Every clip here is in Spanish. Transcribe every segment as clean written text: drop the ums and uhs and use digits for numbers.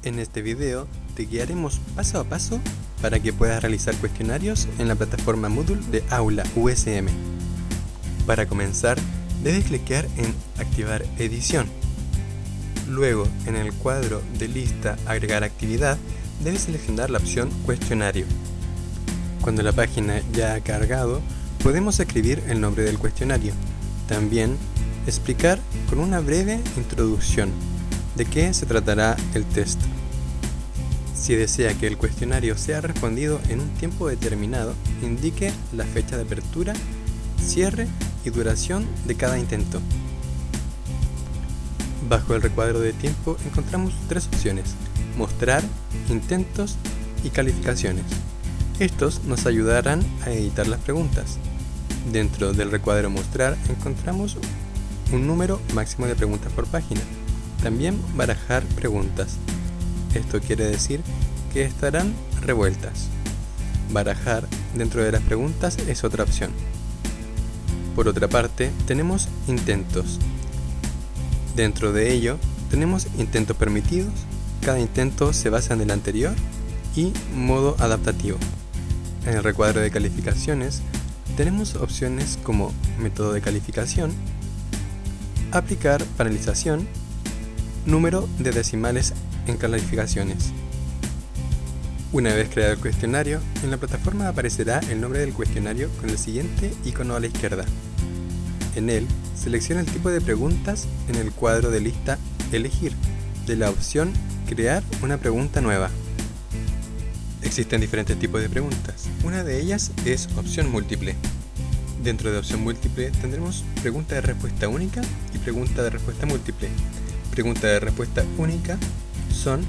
En este video te guiaremos paso a paso para que puedas realizar cuestionarios en la plataforma Moodle de Aula USM. Para comenzar, debes clicar en Activar edición. Luego, en el cuadro de lista Agregar actividad, debes seleccionar la opción Cuestionario. Cuando la página ya ha cargado, podemos escribir el nombre del cuestionario. También explicar con una breve introducción de qué se tratará el test. Si desea que el cuestionario sea respondido en un tiempo determinado, indique la fecha de apertura, cierre y duración de cada intento. Bajo el recuadro de tiempo encontramos tres opciones: mostrar, intentos y calificaciones. Estos nos ayudarán a editar las preguntas. Dentro del recuadro mostrar encontramos un número máximo de preguntas por página. También barajar preguntas. Esto quiere decir que estarán revueltas. Barajar dentro de las preguntas es otra opción. Por otra parte, tenemos intentos. Dentro de ello, tenemos intentos permitidos. Cada intento se basa en el anterior y modo adaptativo. En el recuadro de calificaciones, tenemos opciones como método de calificación, aplicar penalización, número de decimales en calificaciones. Una vez creado el cuestionario, en la plataforma aparecerá el nombre del cuestionario con el siguiente icono a la izquierda. En él, selecciona el tipo de preguntas en el cuadro de lista Elegir, de la opción Crear una pregunta nueva. Existen diferentes tipos de preguntas. Una de ellas es opción múltiple. Dentro de opción múltiple tendremos pregunta de respuesta única y pregunta de respuesta múltiple. Pregunta de respuesta única son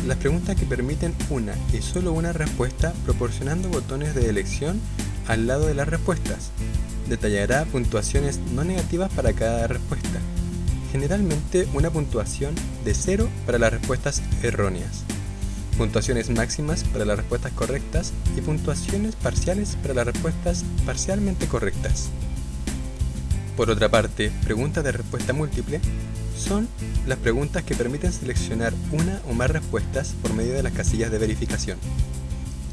las preguntas que permiten una y solo una respuesta proporcionando botones de elección al lado de las respuestas. Detallará puntuaciones no negativas para cada respuesta. Generalmente una puntuación de 0 para las respuestas erróneas, puntuaciones máximas para las respuestas correctas y puntuaciones parciales para las respuestas parcialmente correctas. Por otra parte, preguntas de respuesta múltiple son las preguntas que permiten seleccionar una o más respuestas por medio de las casillas de verificación.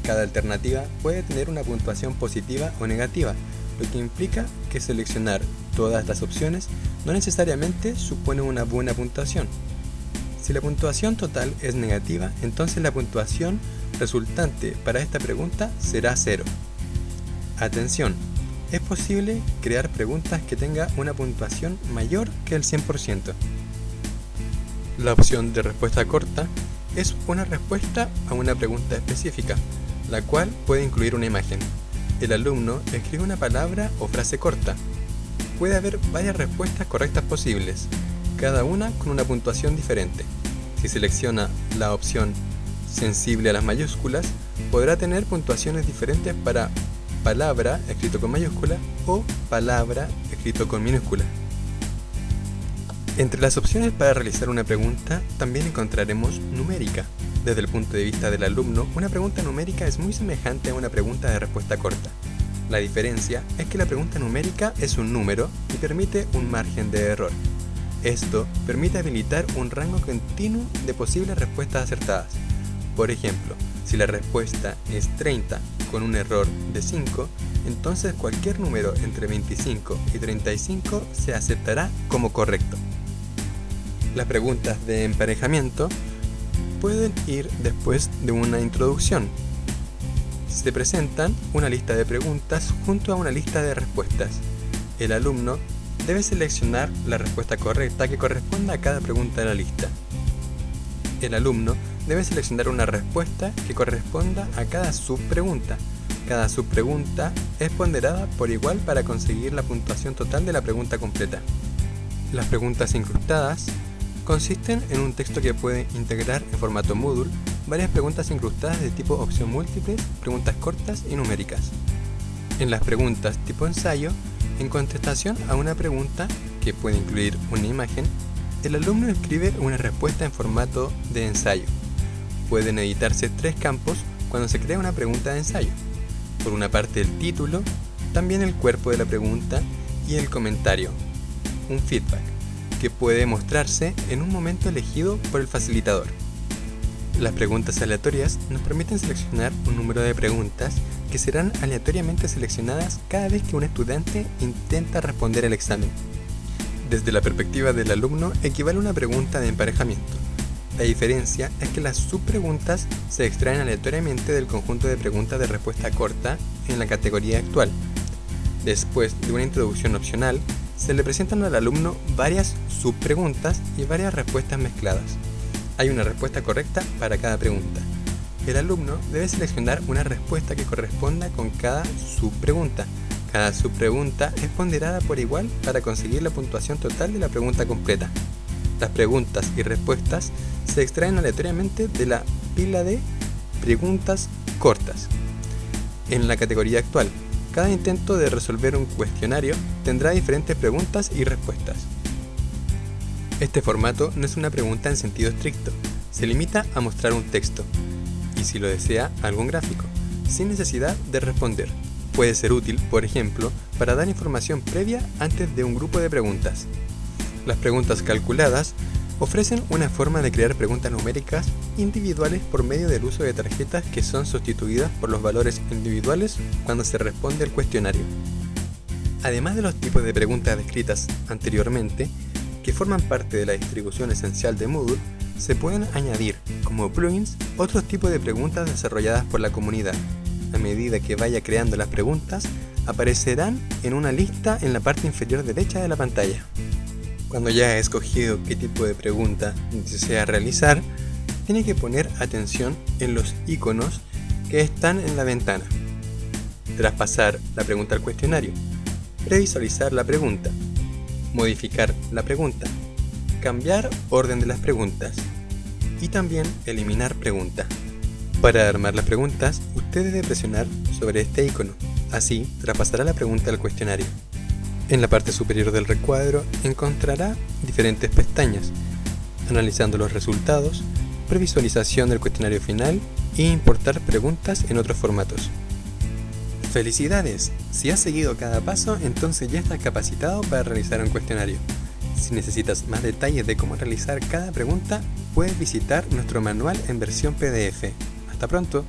Cada alternativa puede tener una puntuación positiva o negativa, lo que implica que seleccionar todas las opciones no necesariamente supone una buena puntuación. Si la puntuación total es negativa, entonces la puntuación resultante para esta pregunta será 0. Atención, es posible crear preguntas que tengan una puntuación mayor que el 100%. La opción de respuesta corta es una respuesta a una pregunta específica, la cual puede incluir una imagen. El alumno escribe una palabra o frase corta. Puede haber varias respuestas correctas posibles, cada una con una puntuación diferente. Si selecciona la opción sensible a las mayúsculas, podrá tener puntuaciones diferentes para palabra escrito con mayúscula o palabra escrito con minúscula. Entre las opciones para realizar una pregunta también encontraremos numérica. Desde el punto de vista del alumno, una pregunta numérica es muy semejante a una pregunta de respuesta corta. La diferencia es que la pregunta numérica es un número y permite un margen de error. Esto permite habilitar un rango continuo de posibles respuestas acertadas. Por ejemplo, si la respuesta es 30 con un error de 5, entonces cualquier número entre 25 y 35 se aceptará como correcto. Las preguntas de emparejamiento pueden ir después de una introducción. Se presentan una lista de preguntas junto a una lista de respuestas. El alumno debe seleccionar la respuesta correcta que corresponda a cada pregunta de la lista. El alumno debe seleccionar una respuesta que corresponda a cada subpregunta. Cada subpregunta es ponderada por igual para conseguir la puntuación total de la pregunta completa. Las preguntas incrustadas consisten en un texto que puede integrar en formato Moodle varias preguntas incrustadas de tipo opción múltiple, preguntas cortas y numéricas. En las preguntas tipo ensayo, en contestación a una pregunta que puede incluir una imagen, el alumno escribe una respuesta en formato de ensayo. Pueden editarse 3 campos cuando se crea una pregunta de ensayo. Por una parte el título, también el cuerpo de la pregunta y el comentario, un feedback, que puede mostrarse en un momento elegido por el facilitador. Las preguntas aleatorias nos permiten seleccionar un número de preguntas que serán aleatoriamente seleccionadas cada vez que un estudiante intenta responder el examen. Desde la perspectiva del alumno, equivale a una pregunta de emparejamiento. La diferencia es que las subpreguntas se extraen aleatoriamente del conjunto de preguntas de respuesta corta en la categoría actual. Después de una introducción opcional, se le presentan al alumno varias subpreguntas y varias respuestas mezcladas. Hay una respuesta correcta para cada pregunta. El alumno debe seleccionar una respuesta que corresponda con cada subpregunta. Cada subpregunta es ponderada por igual para conseguir la puntuación total de la pregunta completa. Las preguntas y respuestas se extraen aleatoriamente de la pila de preguntas cortas. En la categoría actual, cada intento de resolver un cuestionario tendrá diferentes preguntas y respuestas. Este formato no es una pregunta en sentido estricto, se limita a mostrar un texto, y si lo desea, algún gráfico, sin necesidad de responder. Puede ser útil, por ejemplo, para dar información previa antes de un grupo de preguntas. Las preguntas calculadas ofrecen una forma de crear preguntas numéricas individuales por medio del uso de tarjetas que son sustituidas por los valores individuales cuando se responde el cuestionario. Además de los tipos de preguntas descritas anteriormente, que forman parte de la distribución esencial de Moodle, se pueden añadir, como plugins, otros tipos de preguntas desarrolladas por la comunidad. A medida que vaya creando las preguntas, aparecerán en una lista en la parte inferior derecha de la pantalla. Cuando ya ha escogido qué tipo de pregunta desea realizar, tiene que poner atención en los iconos que están en la ventana. Traspasar la pregunta al cuestionario, previsualizar la pregunta, modificar la pregunta, cambiar orden de las preguntas y también eliminar pregunta. Para armar las preguntas, usted debe presionar sobre este icono, así traspasará la pregunta al cuestionario. En la parte superior del recuadro encontrará diferentes pestañas, analizando los resultados, previsualización del cuestionario final e importar preguntas en otros formatos. ¡Felicidades! Si has seguido cada paso, entonces ya estás capacitado para realizar un cuestionario. Si necesitas más detalles de cómo realizar cada pregunta, puedes visitar nuestro manual en versión PDF. ¡Hasta pronto!